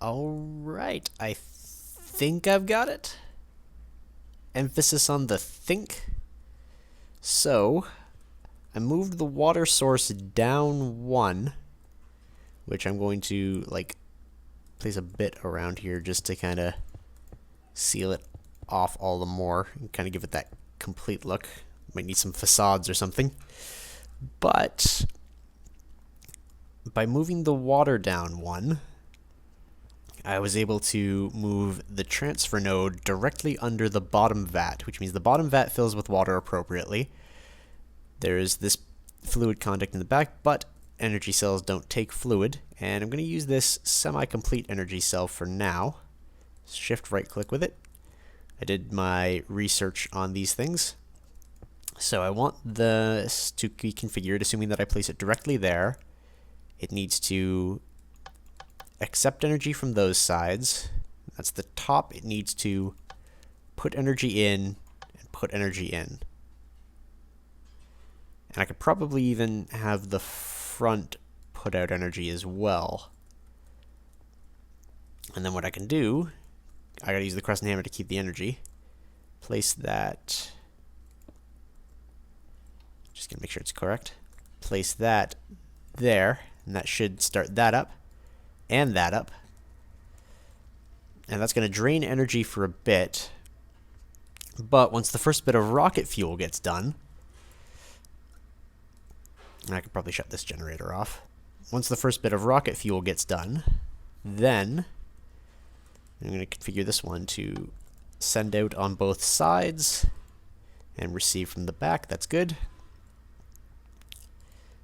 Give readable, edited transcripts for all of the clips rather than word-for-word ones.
Alright, I think I've got it. Emphasis on the think. So, I moved the water source down 1, which I'm going to, like, place a bit around here just to kind of seal it off all the more and kind of give it that complete look. Might need some facades or something. But by moving the water down 1, I was able to move the transfer node directly under the bottom vat, which means the bottom vat fills with water appropriately. There's this fluid conduct in the back, but energy cells don't take fluid, and I'm going to use this semi-complete energy cell for now. Shift right click with it. I did my research on these things. So I want this to be configured, assuming that I place it directly there. It needs to accept energy from those sides. That's the top. It needs to put energy in and put energy in. And I could probably even have the front put out energy as well. And then what I can do, I gotta use the crescent hammer to keep the energy. Place that, just gonna make sure it's correct. Place that there, and that should start that up. And that up. And that's going to drain energy for a bit. But once the first bit of rocket fuel gets done, and I could probably shut this generator off. Once the first bit of rocket fuel gets done, then I'm going to configure this one to send out on both sides and receive from the back. That's good.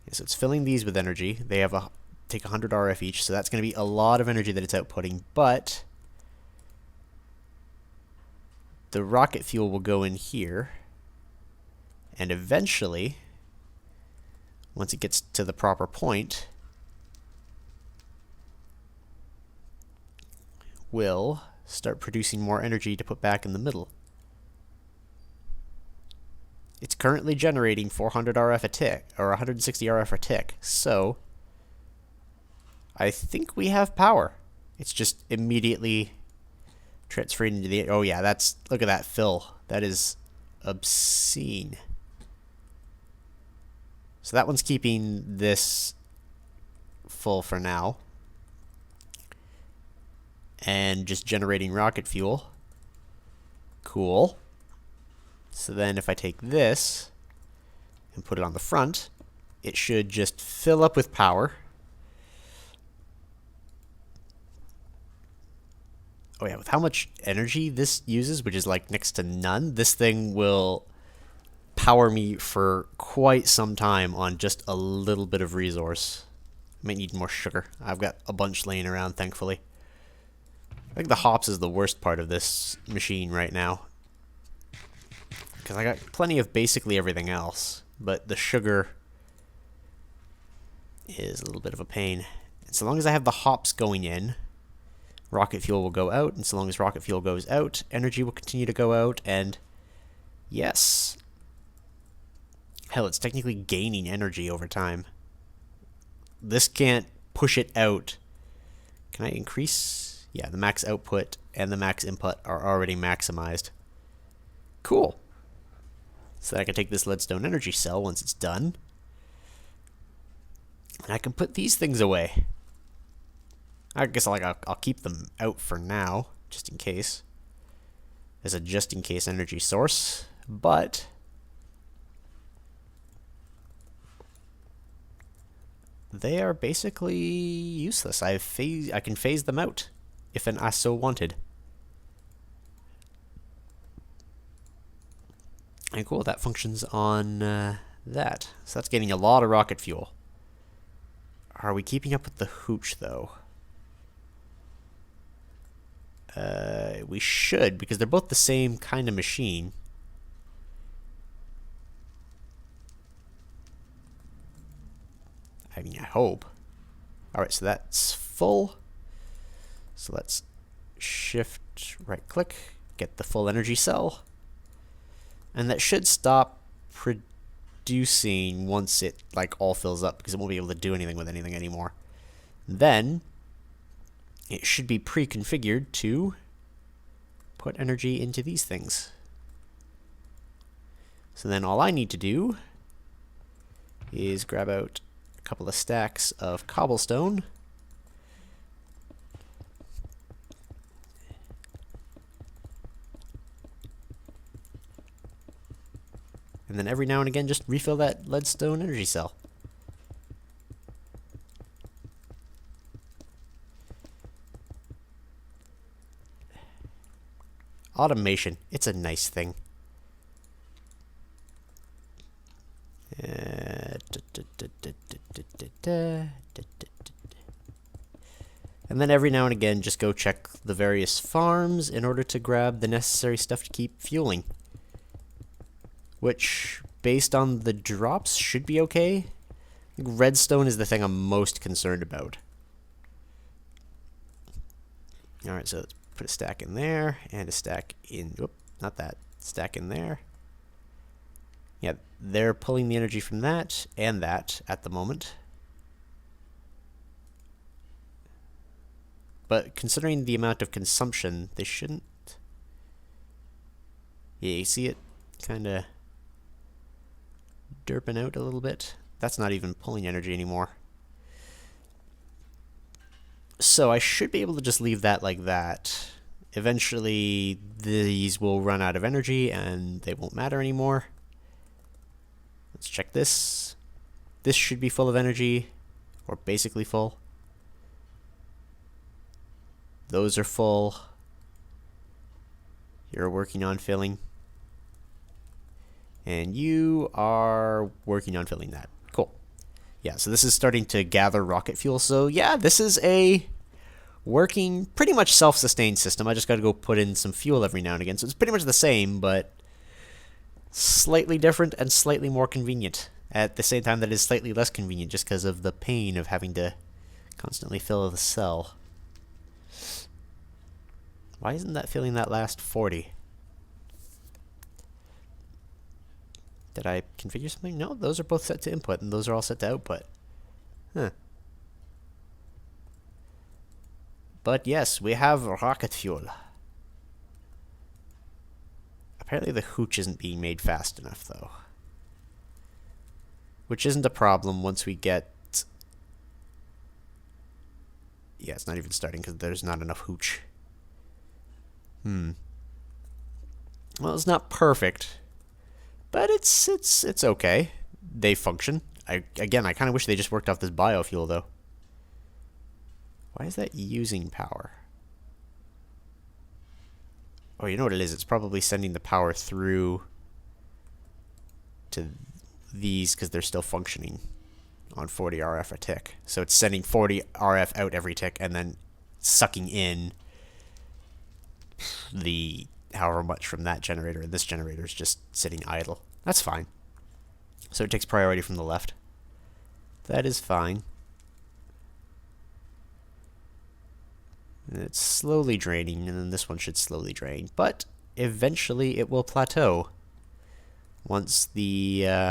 Okay, so it's filling these with energy. They have a take 100 RF each, so that's going to be a lot of energy that it's outputting, but the rocket fuel will go in here, and eventually, once it gets to the proper point, will start producing more energy to put back in the middle. It's currently generating 400 RF a tick, or 160 RF a tick, so I think we have power. It's just immediately transferring into the... Oh yeah, that's... Look at that fill. That is obscene. So that one's keeping this full for now. And just generating rocket fuel. Cool. So then if I take this and put it on the front, it should just fill up with power. Oh yeah, with how much energy this uses, which is like next to none, this thing will power me for quite some time on just a little bit of resource. Might need more sugar. I've got a bunch laying around, thankfully. I think the hops is the worst part of this machine right now, because I got plenty of basically everything else, but the sugar is a little bit of a pain. And so long as I have the hops going in, rocket fuel will go out, and so long as rocket fuel goes out, energy will continue to go out, and yes. Hell, it's technically gaining energy over time. This can't push it out. Can I increase? Yeah, the max output and the max input are already maximized. Cool. So that I can take this leadstone energy cell once it's done, and I can put these things away. I guess I'll keep them out for now, just in case. As a just-in-case energy source, but they are basically useless. I can phase them out, if I so wanted. And cool, that functions on that. So that's getting a lot of rocket fuel. Are we keeping up with the hooch, though? We should, because they're both the same kind of machine. I mean, I hope. Alright, so that's full. So let's shift right click, get the full energy cell. And that should stop reducing once it like all fills up, because it won't be able to do anything with anything anymore. Then it should be pre-configured to put energy into these things. So then all I need to do is grab out a couple of stacks of cobblestone. And then every now and again just refill that leadstone energy cell. Automation, it's a nice thing. And then every now and again just go check the various farms in order to grab the necessary stuff to keep fueling. Which, based on the drops, should be okay. Redstone is the thing I'm most concerned about. Alright, so let's put a stack in there, and a stack in... Oop, not that. Stack in there. Yeah, they're pulling the energy from that, and that, at the moment. But considering the amount of consumption, they shouldn't... Yeah, you see it kinda derping out a little bit. That's not even pulling energy anymore. So I should be able to just leave that like that. Eventually, these will run out of energy and they won't matter anymore. Let's check this. This should be full of energy, or basically full. Those are full. You're working on filling. And you are working on filling that. Cool. Yeah, so this is starting to gather rocket fuel. So yeah, this is a working, pretty much self-sustained system. I just got to go put in some fuel every now and again. So it's pretty much the same, but slightly different and slightly more convenient. At the same time that is slightly less convenient just because of the pain of having to constantly fill the cell. Why isn't that filling that last 40? Did I configure something? No, those are both set to input, and those are all set to output. Huh. But yes, we have rocket fuel. Apparently the hooch isn't being made fast enough, though. Which isn't a problem once we get... Yeah, it's not even starting because there's not enough hooch. Well, it's not perfect. But it's okay. They function. I kind of wish they just worked off this biofuel, though. Why is that using power? Oh, you know what it is? It's probably sending the power through to these because they're still functioning on 40 RF a tick. So it's sending 40 RF out every tick and then sucking in the however much from that generator, and this generator is just sitting idle. That's fine. So it takes priority from the left. That is fine. And it's slowly draining, and then this one should slowly drain. But eventually it will plateau. Once it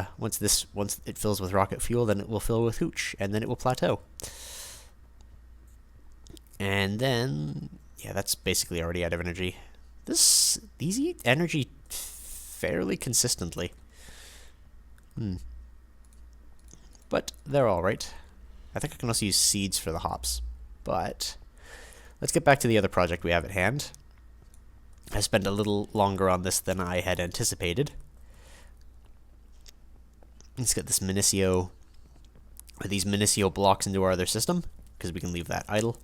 fills with rocket fuel, then it will fill with hooch, and then it will plateau. And then, yeah, that's basically already out of energy. These eat energy fairly consistently. But they're alright. I think I can also use seeds for the hops. But let's get back to the other project we have at hand. I spent a little longer on this than I had anticipated. Let's get this More-nicio, or these More-nicio blocks into our other system, because we can leave that idle.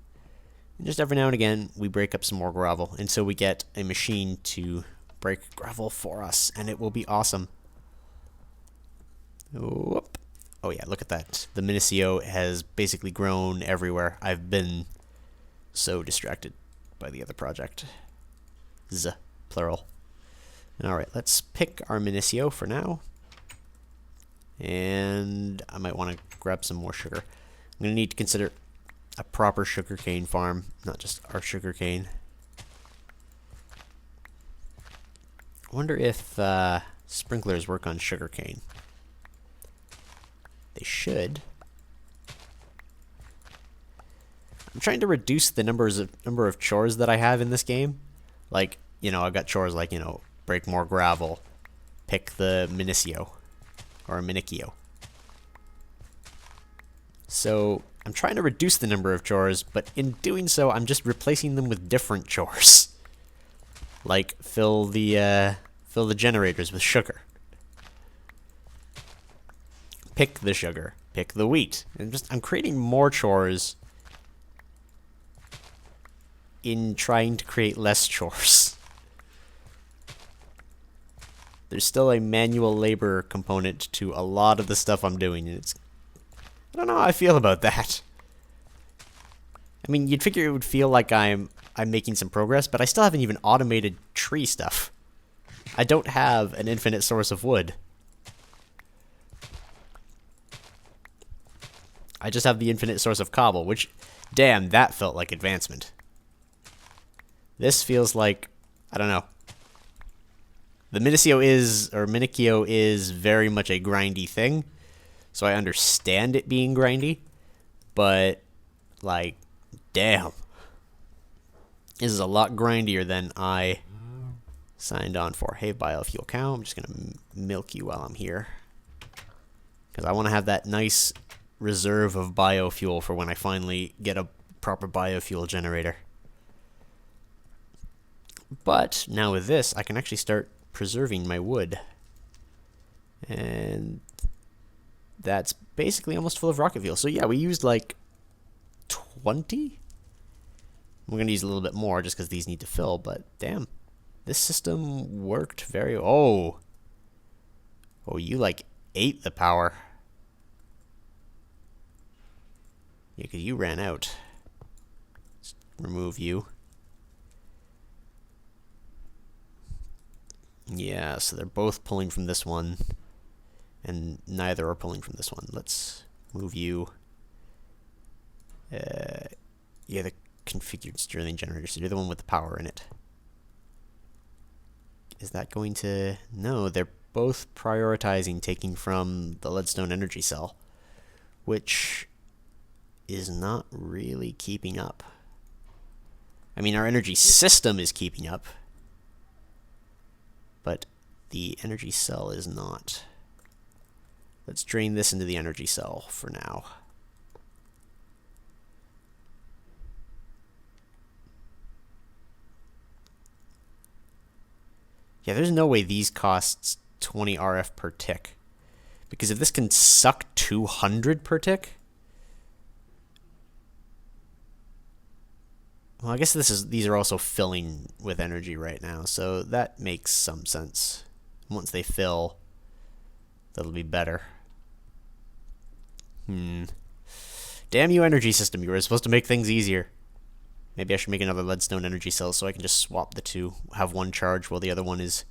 And just every now and again, we break up some more gravel, and so we get a machine to break gravel for us, and it will be awesome. Whoop. Oh yeah, look at that. The More-nicio has basically grown everywhere. I've been so distracted by the other project. Plural. Alright, let's pick our More-nicio for now. And I might want to grab some more sugar. I'm going to need to consider a proper sugarcane farm, not just our sugarcane. I wonder if sprinklers work on sugarcane. they should. I'm trying to reduce the number of chores that I have in this game. Like, you know, I've got chores like, you know, break more gravel, pick the More-nicio, or More-nicio. So I'm trying to reduce the number of chores, but in doing so, I'm just replacing them with different chores. Like fill the generators with sugar. Pick the sugar. Pick the wheat. And I'm creating more chores in trying to create less chores. There's still a manual labor component to a lot of the stuff I'm doing, and I don't know how I feel about that. I mean, you'd figure it would feel like I'm making some progress, but I still haven't even automated tree stuff. I don't have an infinite source of wood. I just have the infinite source of cobble, which, damn, that felt like advancement. This feels like, I don't know. The More-nicio is very much a grindy thing, so I understand it being grindy, but, like, damn. This is a lot grindier than I signed on for. Hey, biofuel cow, I'm just going to milk you while I'm here. Because I want to have that nice reserve of biofuel for when I finally get a proper biofuel generator. But now with this, I can actually start preserving my wood. And that's basically almost full of rocket fuel. So yeah, we used like 20? We're going to use a little bit more just because these need to fill, but damn. This system worked very... Oh, you like ate the power. Yeah, because you ran out. Let's remove you. Yeah, so they're both pulling from this one, and neither are pulling from this one. Let's move you. Yeah, the configured Stirling generator, so you're the one with the power in it. Is that going to... No, they're both prioritizing taking from the leadstone energy cell, which is not really keeping up. I mean, our energy system is keeping up, but the energy cell is not. Let's drain this into the energy cell for now. Yeah, there's no way these costs 20 RF per tick. Because if this can suck 200 per tick... Well, I guess these are also filling with energy right now, so that makes some sense. Once they fill, that'll be better. Damn you, energy system. You were supposed to make things easier. Maybe I should make another leadstone energy cell so I can just swap the two, have one charge while the other one is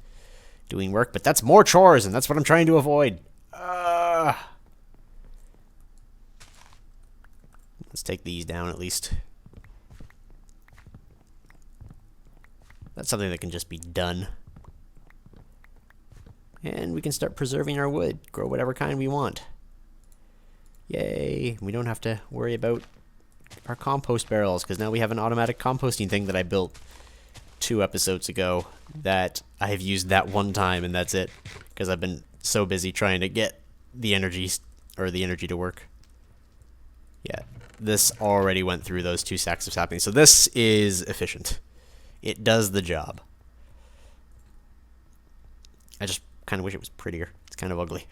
doing work. But that's more chores, and that's what I'm trying to avoid. Let's take these down at least. That's something that can just be done. And we can start preserving our wood. Grow whatever kind we want. Yay! We don't have to worry about our compost barrels, because now we have an automatic composting thing that I built 2 episodes ago that I have used that one time, and that's it. Because I've been so busy trying to get the energy to work. Yeah, this already went through those 2 stacks of saplings, so this is efficient. It does the job. I just kind of wish it was prettier. It's kind of ugly.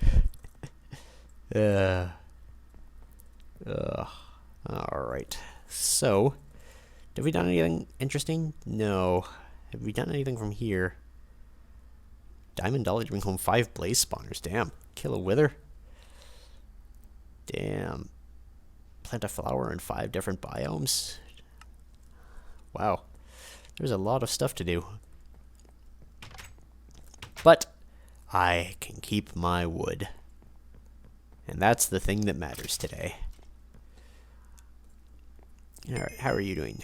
Alright. So, have we done anything interesting? No. Have we done anything from here? Diamond Dolly to bring home 5 blaze spawners. Damn. Kill a wither. Damn. Plant a flower in 5 different biomes. Wow. There's a lot of stuff to do. But I can keep my wood. And that's the thing that matters today. Alright, how are you doing?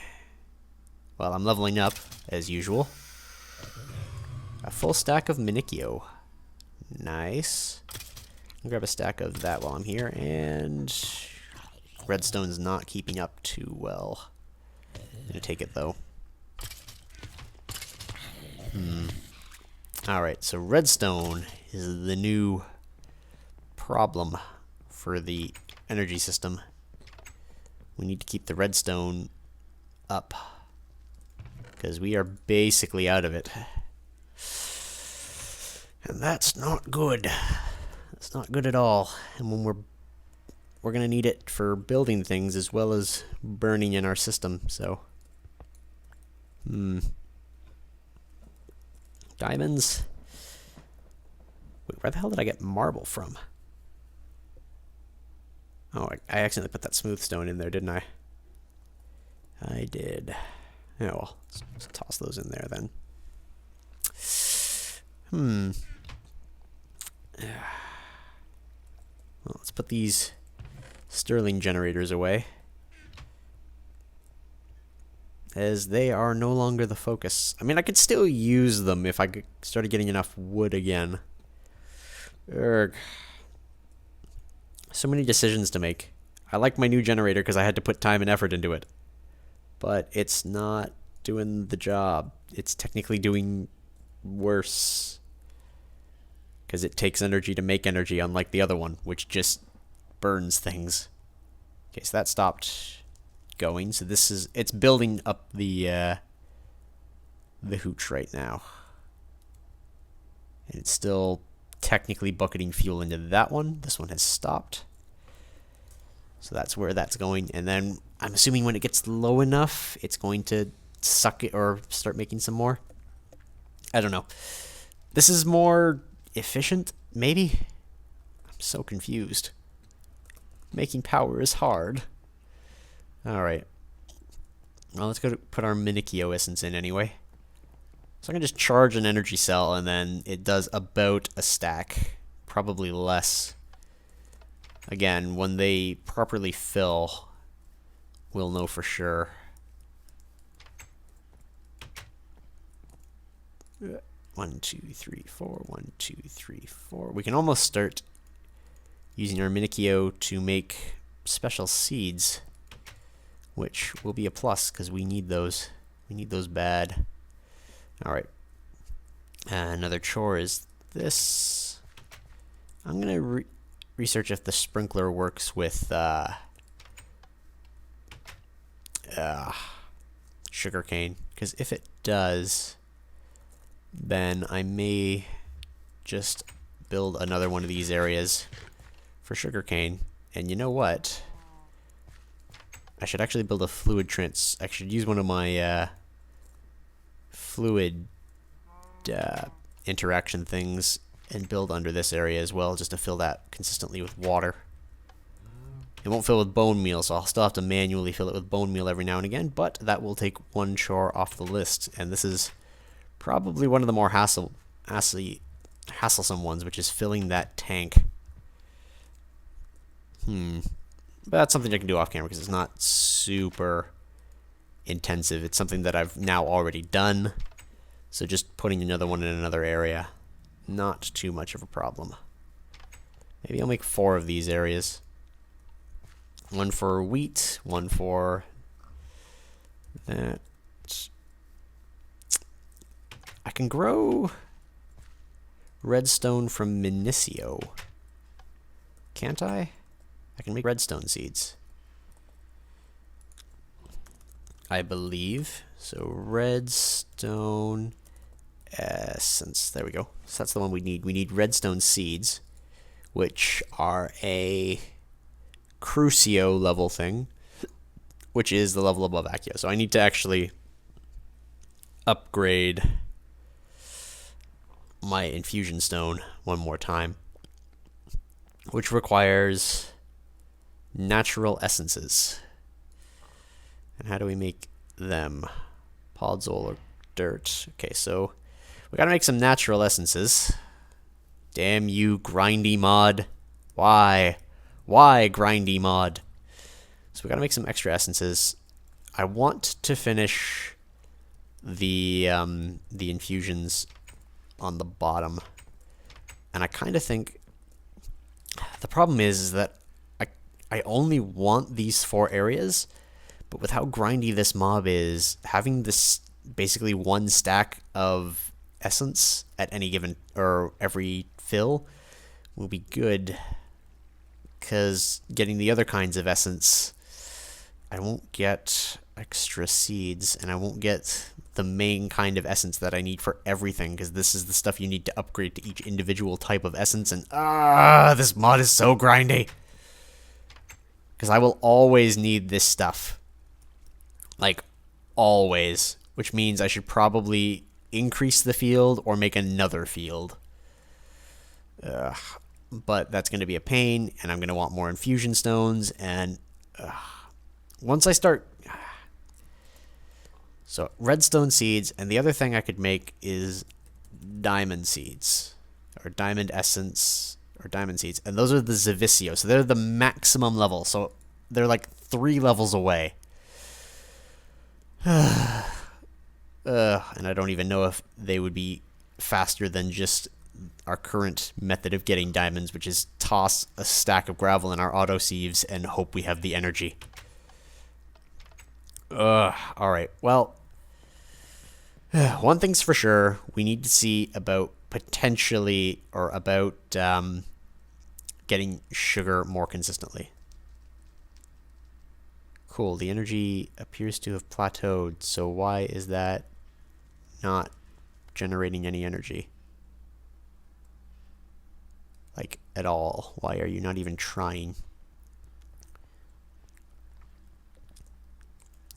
Well, I'm leveling up, as usual. A full stack of More-nicio. Nice. I'll grab a stack of that while I'm here, and redstone's not keeping up too well. I'm gonna take it though. Alright, so redstone is the new problem for the energy system. We need to keep the redstone up, because we are basically out of it. And that's not good. That's not good at all. And when we're gonna need it for building things as well as burning in our system, so. Diamonds. Wait, where the hell did I get marble from? Oh, I accidentally put that smooth stone in there, didn't I? I did. Oh, well, let's toss those in there then. Well, let's put these Stirling generators away, as they are no longer the focus. I mean, I could still use them if I started getting enough wood again. Urgh. So many decisions to make. I like my new generator because I had to put time and effort into it, but it's not doing the job. It's technically doing worse, because it takes energy to make energy, unlike the other one, which just burns things. Okay, so that stopped going. So this is, it's building up the hooch right now, and it's still technically bucketing fuel into that one. This one has stopped, so that's where that's going. And then I'm assuming when it gets low enough, it's going to suck it or start making some more. I don't know. This is more efficient, maybe? I'm so confused. Making power is hard. Alright. Well, let's go to put our More-nicio essence in anyway. So I can just charge an energy cell, and then it does about a stack. Probably less. Again, when they properly fill, we'll know for sure. 1, 2, 3, 4. 1, 2, 3, 4. We can almost start using our More-nicio to make special seeds, which will be a plus because we need those. We need those bad. Alright. Another chore is this. I'm going to research if the sprinkler works with sugarcane, because if it does, then I may just build another one of these areas for sugarcane. And you know what? I should actually build a fluid I should use one of my fluid interaction things and build under this area as well, just to fill that consistently with water. It won't fill with bone meal, so I'll still have to manually fill it with bone meal every now and again, but that will take one chore off the list. And this is probably one of the more hasslesome ones, which is filling that tank. But that's something I can do off camera because it's not super intensive. It's something that I've now already done. So just putting another one in another area, not too much of a problem. Maybe I'll make 4 of these areas. 1 for wheat, 1 for that. I can grow redstone from More-nicio. Can't I? I can make redstone seeds, I believe. So redstone essence. There we go. So that's the one we need. We need redstone seeds, which are a Crucio level thing, which is the level above Accio. So I need to actually upgrade my infusion stone one more time, which requires natural essences. And how do we make them? Podzol or dirt. Okay, so we gotta make some natural essences. Damn you, grindy mod. Why? Why, grindy mod? So we gotta make some extra essences. I want to finish the infusions on the bottom, and I kind of think The problem is that I only want these 4 areas, but with how grindy this mob is, having this basically 1 stack of essence at any given or every fill will be good, because getting the other kinds of essence, I won't get extra seeds, and I won't get the main kind of essence that I need for everything, because this is the stuff you need to upgrade to each individual type of essence, and this mod is so grindy. Because I will always need this stuff. Like, always. Which means I should probably increase the field or make another field. But that's going to be a pain, and I'm going to want more infusion stones, and once I start... So, redstone seeds, and the other thing I could make is diamond seeds. Or diamond essence, or diamond seeds. And those are the Zivicio, so they're the maximum level. So, they're like 3 levels away. And I don't even know if they would be faster than just our current method of getting diamonds, which is toss a stack of gravel in our auto sieves and hope we have the energy. Alright, well, one thing's for sure, we need to see about potentially, or about getting sugar more consistently. Cool, the energy appears to have plateaued, so why is that not generating any energy? Like, at all. Why are you not even trying?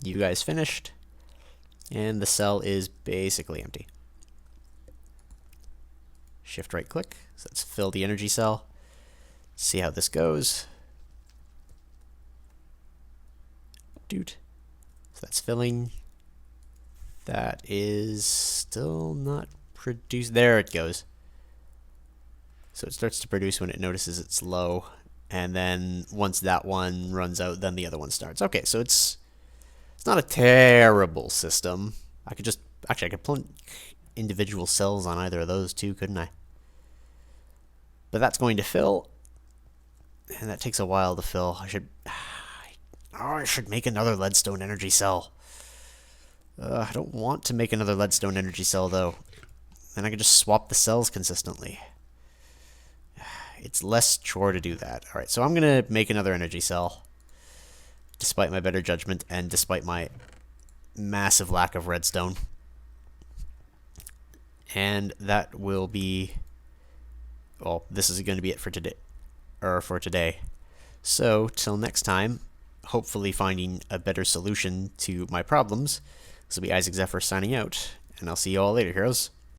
You guys finished, and the cell is basically empty. Shift right click, so let's fill the energy cell. See how this goes. Dude. So that's filling. That is still not produced. There it goes. So it starts to produce when it notices it's low. And then once that one runs out, then the other one starts. Okay, so it's not a terrible system. I could just... Actually, I could plunk individual cells on either of those too, couldn't I? But that's going to fill. And that takes a while to fill. I should make another leadstone energy cell. I don't want to make another leadstone energy cell, though. Then I can just swap the cells consistently. It's less chore to do that. Alright, so I'm going to make another energy cell. Despite my better judgment and despite my massive lack of redstone. And that will be... Well, this is going to be it for today. So, till next time, hopefully finding a better solution to my problems. This will be Isaac Zephyr signing out, and I'll see you all later, heroes.